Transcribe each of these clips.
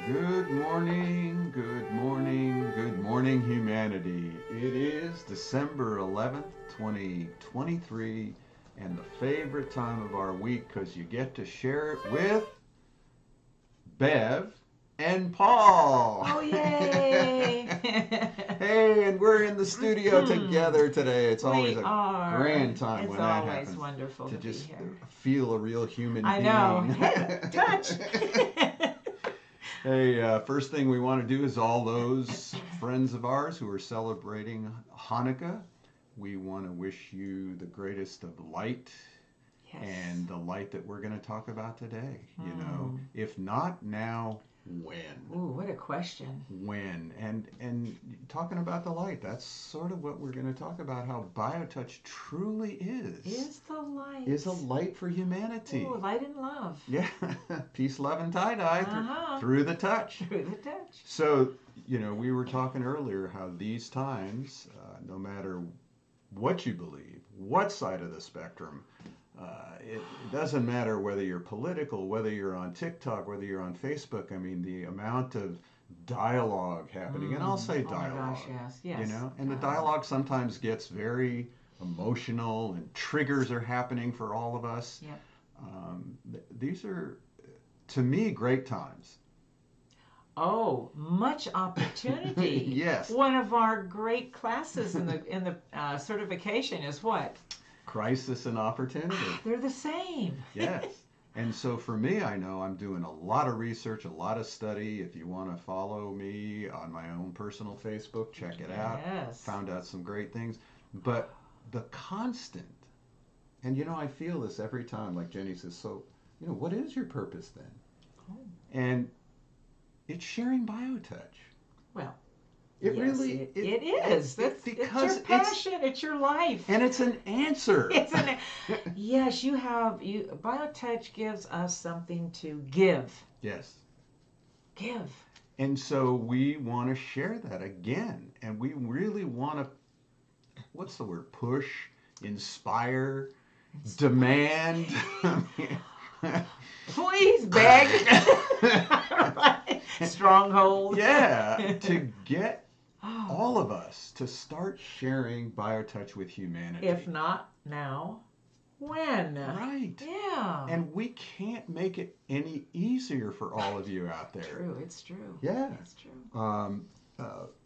Good morning, good morning, humanity. It is December 11th, 2023, and the favorite time of our week because you get to share it with Bev and Paul. Oh, yay! Hey, and we're in the studio together today. It's always We a are. grand time It's when that always happens wonderful to to be just here. feel a real human I know. being. Hey, touch. Hey, first thing we want to do is all those friends of ours who are celebrating Hanukkah, we want to wish you the greatest of light Yes. and the light that we're going to talk about today. Mm. If not now, when? Ooh, what a question. When? And talking about the light, that's sort of what we're going to talk about. How BioTouch truly Is the light. is a light for humanity. Ooh, light and love. Yeah, peace, love, and tie dye Uh-huh. through the touch. Through the touch. So, we were talking earlier how these times, no matter what you believe, what side of the spectrum, it doesn't matter whether you're political, whether you're on TikTok, whether you're on Facebook. I mean, the amount of dialogue happening, and I'll say Oh my dialogue, gosh, yes. and the dialogue sometimes gets very emotional and triggers are happening for all of us. Yep. These are, to me, great times. Oh, much opportunity. Yes. One of our great classes in the certification is what? Crisis and opportunity. They're the same. Yes. And so for me, I know I'm doing a lot of research, a lot of study. If you want to follow me on my own personal Facebook, check it out. Yes. Found out some great things. But the constant, and I feel this every time, like Jenny says, so, what is your purpose then? Oh. And it's sharing BioTouch. Well, It yes, really it is. It's your passion. It's your life. And it's an answer. Yes, BioTouch gives us something to give. Yes. Give. And so we want to share that again. And we really want to, what's the word? Push, inspire, demand. Please beg. Stronghold. Yeah, to get all of us to start sharing BioTouch with humanity. If not now, when? Right. Yeah. And we can't make it any easier for all of you out there. True, it's true. Yeah. It's true.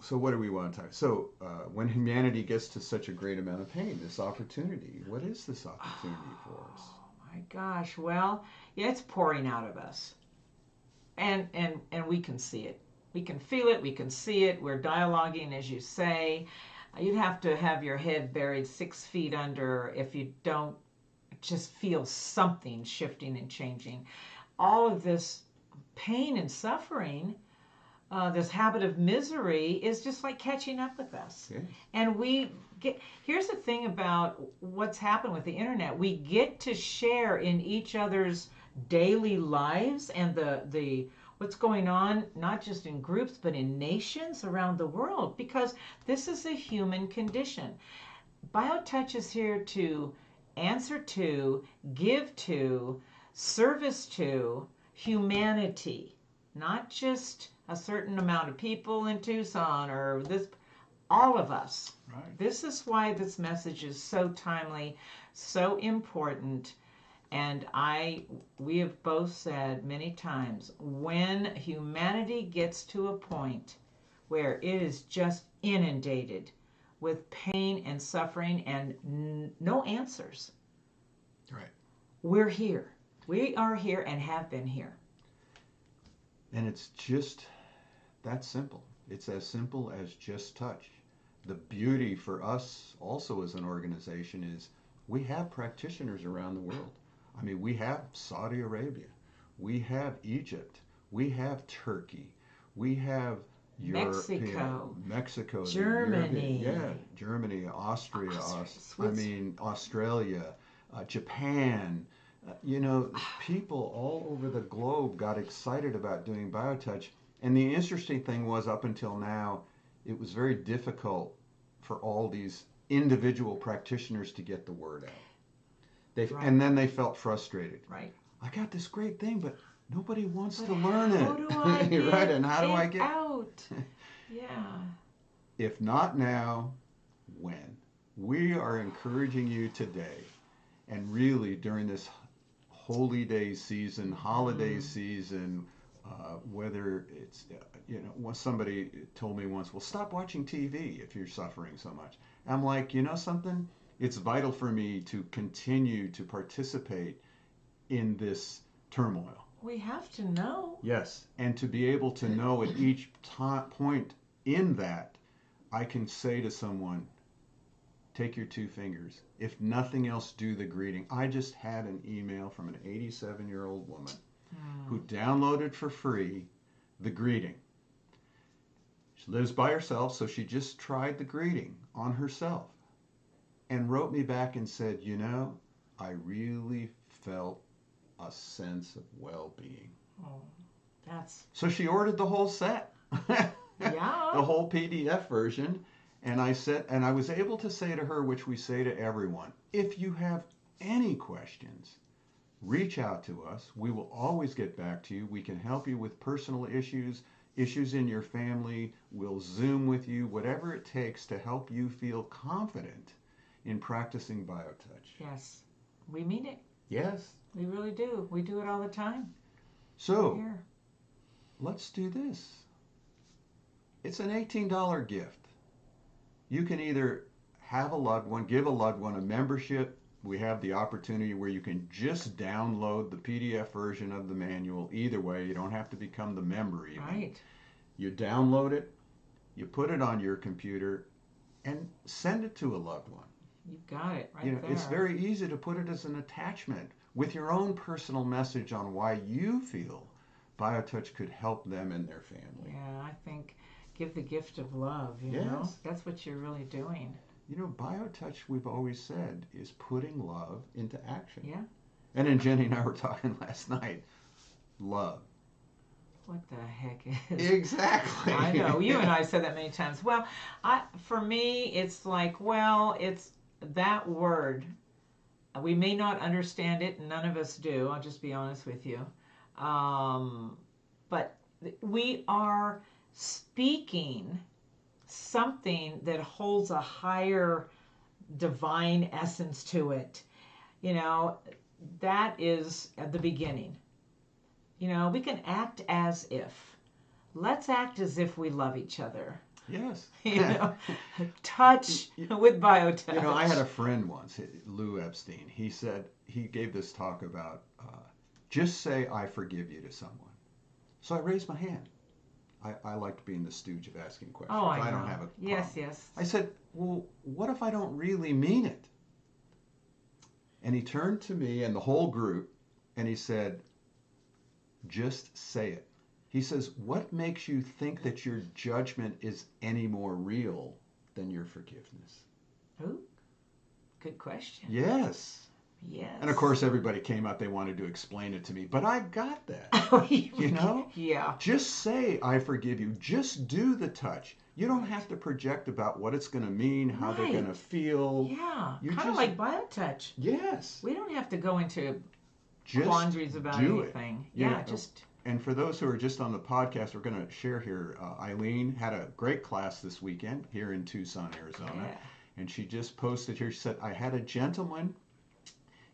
So what do we want to talk? So when humanity gets to such a great amount of pain, this opportunity, what is this opportunity for us? Oh my gosh. Well, yeah, it's pouring out of us. And we can see it. We can feel it. We can see it. We're dialoguing, as you say. You'd have to have your head buried 6 feet under if you don't just feel something shifting and changing. All of this pain and suffering, this habit of misery is just like catching up with us. Yeah. And here's the thing about what's happened with the internet. We get to share in each other's daily lives and the what's going on, not just in groups but in nations around the world, because this is a human condition. BioTouch is here to answer to, give to, service to humanity, not just a certain amount of people in Tucson or all of us. Right. This is why this message is so timely, so important. And we have both said many times, when humanity gets to a point where it is just inundated with pain and suffering and no answers, Right. we're here. We are here and have been here. And it's just that simple. It's as simple as just touch. The beauty for us also as an organization is we have practitioners around the world. I mean, we have Saudi Arabia, we have Egypt, we have Turkey, we have Mexico, Germany, Germany, Austria, Australia, Australia, Japan. People all over the globe got excited about doing BioTouch. And the interesting thing was, up until now, it was very difficult for all these individual practitioners to get the word out. Right. And then they felt frustrated. Right. I got this great thing, but Nobody wants But to learn how do I it. Right? get And how do I it get? out? Yeah. If not now, when? We are encouraging you today, and really during this holy day season, holiday Mm. season, whether it's, somebody told me once, well, stop watching TV if you're suffering so much. I'm like, you know something? It's vital for me to continue to participate in this turmoil. We have to know. Yes. And to be able to know at each point in that, I can say to someone, take your two fingers. If nothing else, do the greeting. I just had an email from an 87-year-old woman who Mm. downloaded for free the greeting. She lives by herself, so she just tried the greeting on herself and wrote me back and said, I really felt a sense of well being. Oh, that's, So she ordered the whole set, the yeah. whole PDF version. And I was able to say to her, which we say to everyone, if you have any questions, reach out to us. We will always get back to you. We can help you with personal issues, issues in your family. We'll Zoom with you, whatever it takes to help you feel confident in practicing BioTouch. Yes. We mean it. Yes. We really do. We do it all the time. So Here. let's do this. It's an $18 gift. You can either have a loved one, give a loved one a membership. We have the opportunity where you can just download the PDF version of the manual. Either way, you don't have to become the member even. Right. You download it, you put it on your computer, and send it to a loved one. You've got it right there. It's very easy to put it as an attachment with your own personal message on why you feel BioTouch could help them and their family. Yeah, I think give the gift of love, Yes. know? That's what you're really doing. BioTouch, we've always said, is putting love into action. Yeah. And then Jenny and I were talking last night. Love. What the heck is Exactly. I know. You and I said that many times. Well, for me, it's like, well, it's that word. We may not understand it. None of us do. I'll just be honest with you. But we are speaking something that holds a higher divine essence to it. That is at the beginning. We can act as if. Let's act as if we love each other. Yes. Touch with BioTouch. I had a friend once, Lou Epstein. He said, he gave this talk about just say, I forgive you to someone. So I raised my hand. I liked being the stooge of asking questions. Oh, I don't know. have a problem. Yes. I said, well, what if I don't really mean it? And he turned to me and the whole group and he said, just say it. He says, what makes you think that your judgment is any more real than your forgiveness? Ooh, good question. Yes. Yes. And of course, everybody came out, they wanted to explain it to me, but I got that. Yeah. Just say, I forgive you. Just do the touch. You don't have to project about what it's going to mean, how they're going to feel. Yeah. You kind of just, like BioTouch. Yes. We don't have to go into just quandaries about do anything. It. Yeah, just. And for those who are just on the podcast, we're going to share here. Eileen had a great class this weekend here in Tucson, Arizona. Yeah. And she just posted here, she said, I had a gentleman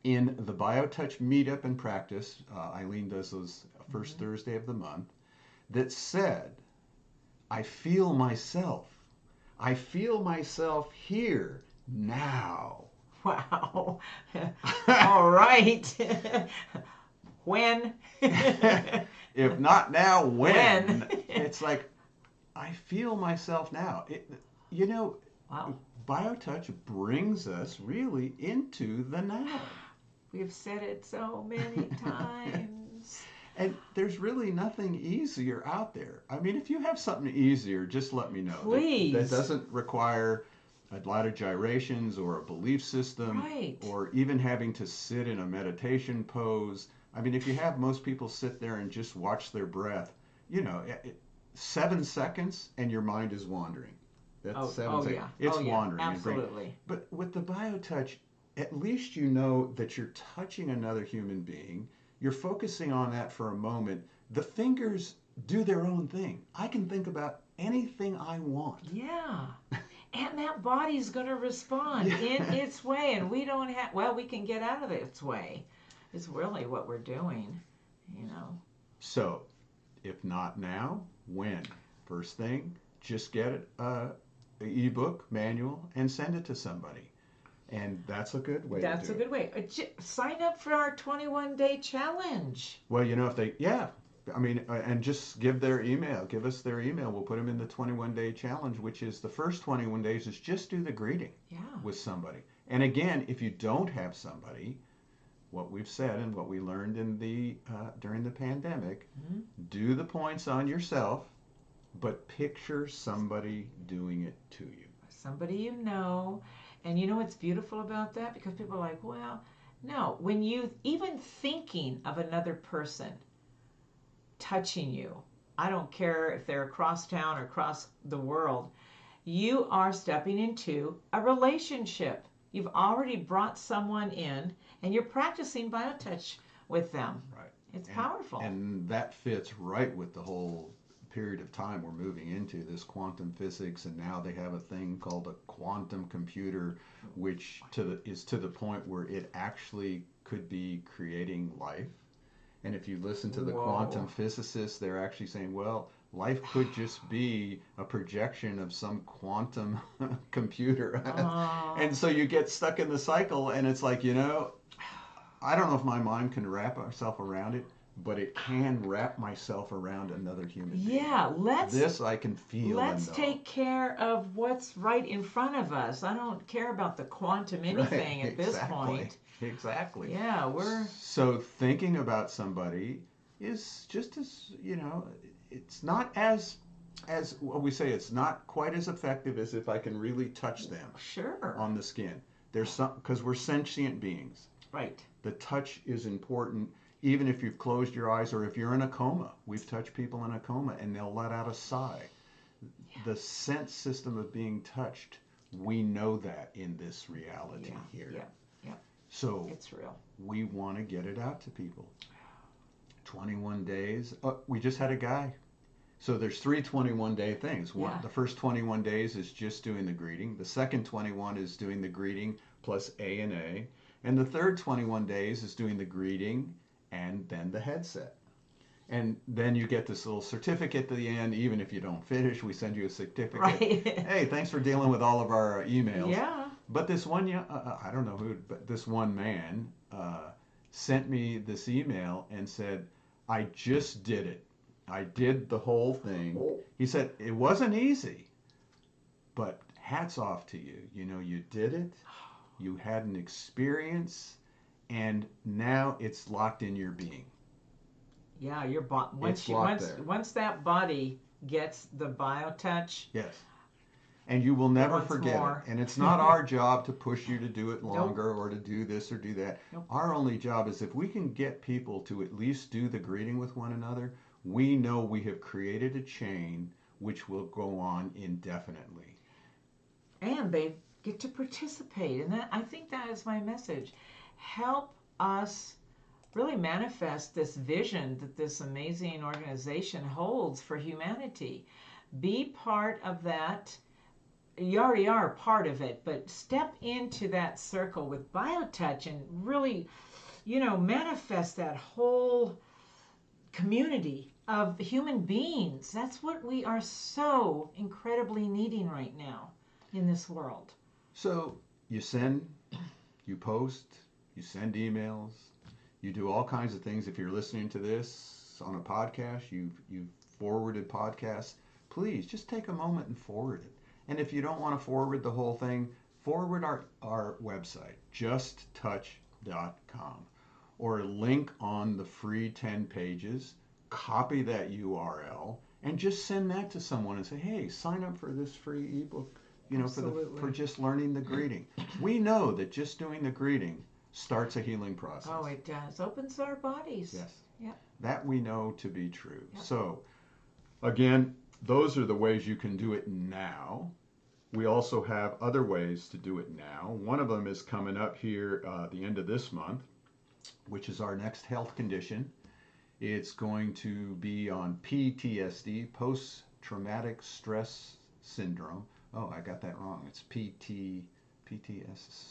in the BioTouch meetup and practice, Eileen does those first Thursday of the month, that said, I feel myself. I feel myself here now. Wow. All right. When? If not now, when? When? It's like, I feel myself now. Wow. BioTouch brings us really into the now. We've said it so many times. And there's really nothing easier out there. I mean, if you have something easier, just let me know. Please. That doesn't require a lot of gyrations or a belief system, right. Or even having to sit in a meditation pose. I mean, if you have most people sit there and just watch their breath, 7 seconds and your mind is wandering. That's 7 seconds. Yeah. It's wandering. Absolutely. But with the BioTouch, at least you know that you're touching another human being. you're focusing on that for a moment, the fingers do their own thing. I can think about anything I want. Yeah. And that body's going to respond in Yeah. its way, and we don't have, well, we can get out of its way. It's really what we're doing, you know. So, if not now, when? First thing, just get it, ebook manual and send it to somebody. And that's a good way to That's do a it. good way. Sign up for our 21-day challenge. Well, you know, if they, yeah, I mean, and just give their email, give us their email. We'll put them in the 21-day challenge, which is the first 21 days is just do the greeting Yeah. with somebody. And again, if you don't have somebody, what we've said and what we learned in the during the pandemic, Mm-hmm. do the points on yourself, but picture somebody doing it to you. Somebody you know. And you know what's beautiful about that? Because people are like, well, no. When you, even thinking of another person touching you, I don't care if they're across town or across the world, you are stepping into a relationship. You've already brought someone in and you're practicing biotouch with them. Right. It's powerful. And that fits right with the whole period of time we're moving into, this quantum physics, and now they have a thing called a quantum computer, which is to the point where it actually could be creating life. And if you listen to the quantum Whoa. physicists, they're actually saying, well, life could just be a projection of some quantum computer. And Oh, so you get stuck in the cycle, and it's like, I don't know if my mind can wrap itself around it, but it can wrap myself around another human being. yeah, This I can feel and let's know. take care of what's right in front of us. I don't care about the quantum anything Right, at this exactly. point. Exactly. Yeah, we're So thinking about somebody is just as, it's not as what we say, it's not quite as effective as if I can really touch them sure. on the skin. There's some, because we're sentient beings. Right. The touch is important, even if you've closed your eyes or if you're in a coma. We've touched people in a coma and they'll let out a sigh. Yeah. The sense system of being touched, we know that in this reality here. Yeah. Yeah. So It's real. we want to get it out to people. 21 days. We just had a guy. So there's 3 21-day things. Yeah. The first 21 days is just doing the greeting. The second 21 is doing the greeting plus A and A. And the third 21 days is doing the greeting and then the headset. And then you get this little certificate at the end. Even if you don't finish, we send you a certificate. Right. Hey, thanks for dealing with all of our emails. Yeah. But this one, I don't know who, but this one man sent me this email and said, I just did it. I did the whole thing. He said, it wasn't easy, but hats off to you. You did it. You had an experience, and now it's locked in your being. Yeah, your body It's locked there. once that body gets the biotouch, Yes. And you will never once forget more. it. And it's not our job to push you to do it Nope. longer or to do this or do that. Nope. Our only job is if we can get people to at least do the greeting with one another, we know we have created a chain which will go on indefinitely. and they get to participate. And that, I think that is my message. Help us really manifest this vision that this amazing organization holds for humanity. Be part of that. You already are part of it, but step into that circle with BioTouch and really, manifest that whole community of human beings. That's what we are so incredibly needing right now in this world. So you send, you post, you send emails, you do all kinds of things. If you're listening to this on a podcast, you've forwarded podcasts, please just take a moment and forward it. And if you don't want to forward the whole thing, forward our website, justtouch.com, or a link on the free 10 pages, copy that URL, and just send that to someone and say, hey, sign up for this free ebook, for just learning the greeting. We know that just doing the greeting starts a healing process. Oh, it does. Opens our bodies. Yes. Yep. That we know to be true. Yep. So, again, those are the ways you can do it now. We also have other ways to do it now. One of them is coming up here the end of this month. which is our next health condition. It's going to be on PTSD, post traumatic stress syndrome. Oh, I got that wrong. It's PTS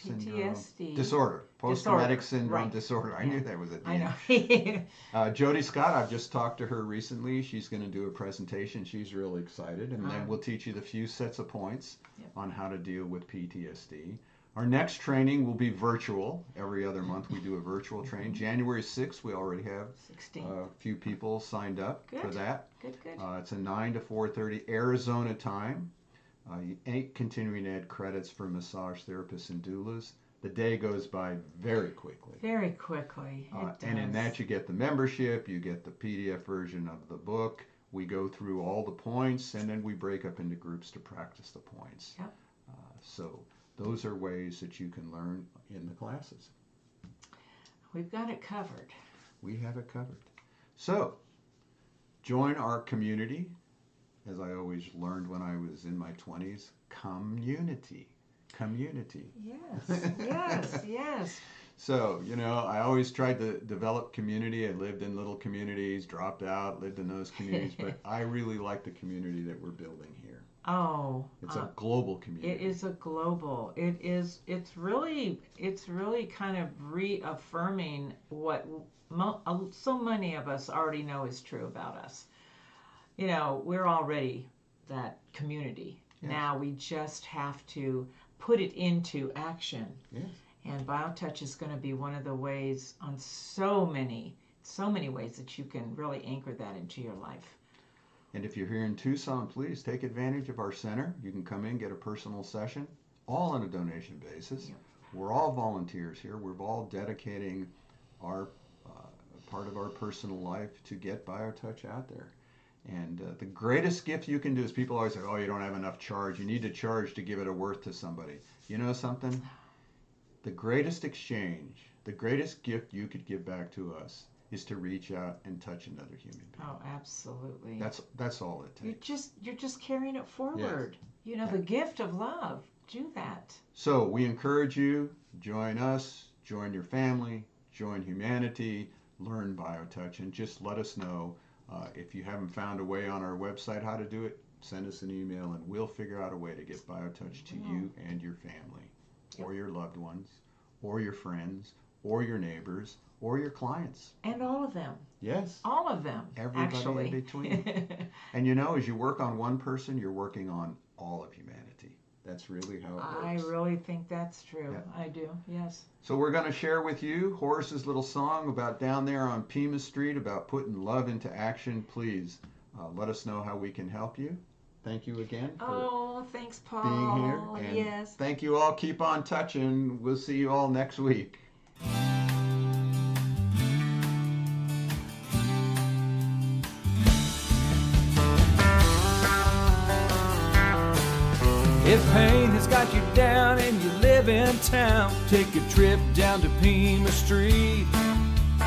syndrome PTSD disorder, post traumatic syndrome right. disorder. I Yeah. knew that was at the I end. know. Jody Scott, I've just talked to her recently. She's going to do a presentation. She's really excited, and then we'll teach you the few sets of points on how to deal with PTSD. Our next training will be virtual. Every other month we do a virtual training. January 6th, we already have a few people signed up for that. Good. It's a 9 to 4:30 Arizona time. 8 continuing ed credits for massage therapists and doulas. The day goes by very quickly. Very quickly. It does. And in that you get the membership, you get the PDF version of the book. We go through all the points, and then we break up into groups to practice the points. Yep. So those are ways that you can learn in the classes. We've got it covered. We have it covered. So join our community. As I always learned when I was in my 20s, community. Yes. So, I always tried to develop community. I lived in little communities, dropped out, lived in those communities, but I really like the community that we're building here. Oh, it's a global community. It is a global. It's really kind of reaffirming what so many of us already know is true about us. We're already that community. Yes. Now we just have to put it into action. Yes. And BioTouch is going to be one of the ways on so many ways that you can really anchor that into your life. And if you're here in Tucson, please take advantage of our center. You can come in, get a personal session, all on a donation basis. Yep. We're all volunteers here. We're all dedicating our part of our personal life to get BioTouch out there. And the greatest gift you can do is people always say, oh, you don't have enough charge. You need to charge to give it a worth to somebody. You know something? The greatest exchange, the greatest gift you could give back to us is to reach out and touch another human being. Oh, absolutely. That's all it takes. You're just carrying it forward. Yes. The gift of love. Do that. So we encourage you, join us, join your family, join humanity, learn BioTouch, and just let us know. If you haven't found a way on our website how to do it, send us an email and we'll figure out a way to get BioTouch to you and your family, or your loved ones, or your friends, or your neighbors, or your clients. And all of them. Yes. All of them, everybody actually. In between. And as you work on one person, you're working on all of humanity. That's really how it works. I really think that's true. Yeah. I do, yes. So we're going to share with you Horace's little song about down there on Pima Street about putting love into action. Please let us know how we can help you. Thank you again for thanks, Paul. being here. And yes. Thank you all. Keep on touching. We'll see you all next week. If pain has got you down and you live in town, take a trip down to Pima Street.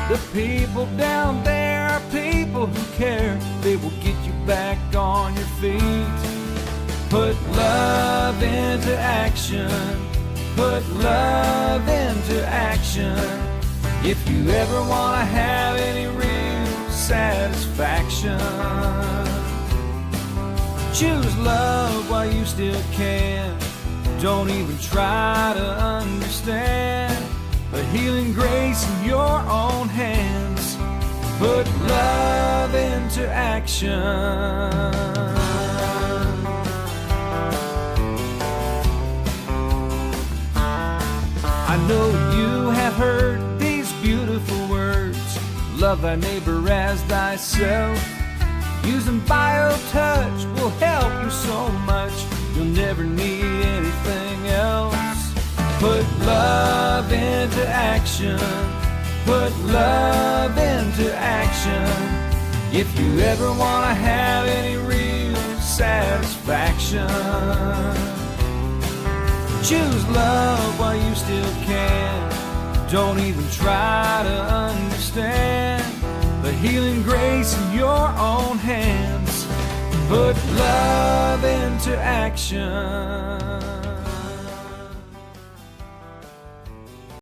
The people down there are people who care. They will get you back on your feet. Put love into action. Put love into action. If you ever want to have any real satisfaction, choose love while you still can. Don't even try to understand. A healing grace in your own hands. Put love into action. I know you have heard these beautiful words. Love thy neighbor as thyself. Using BioTouch will help you so much. You'll never need anything else. Put love into action. Put love into action. If you ever want to have any real satisfaction, choose love while you still can. Don't even try to understand. The healing grace in your own hands. Put love into action.